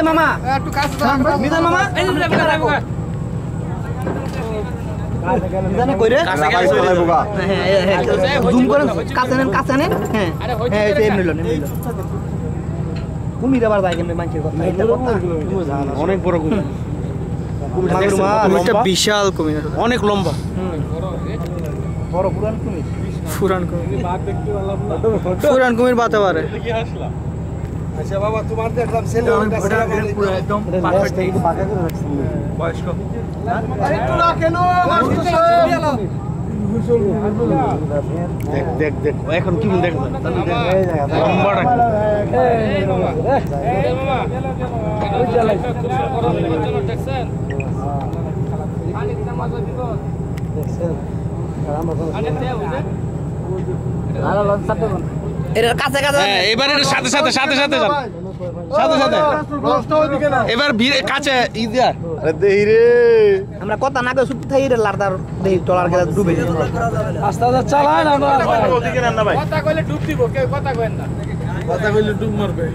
মামা একটু কাছে মিজান মামা মিজানে কইরে জুম করেন কাছে নেন হ্যাঁ হ্যাঁ এই নিল কুমির আবার যায় কেমনে মানুষের কথা অনেক বড় কুমির কুমিরটা বিশাল কুমির অনেক লম্বা বড় পুরান কুমির বাতে পারে আচ্ছা বাবা তোমার দেখলাম ছেলে পুরো একদম পারফেক্ট বয়স্ক একটু না কেন দেখ দেখ এখন কি দেখ লম্বাটা এর কাছে কাছে এবার এর সাথে সাথে সাথে সাথে সাথে সাথে এবার ভিড়ে কাছে ইদিয়া আরে দেহি রে আমরা কথা না কই সুপ্ত থাই রে লারদার দেহি টলার গেলে ডুবে আস্তে আস্তে চালায় না ভাই ওদিকে নেন না ভাই কথা কইলে ডুব দিব কেউ কথা কইেন না কথা কইলে ডুব মারবে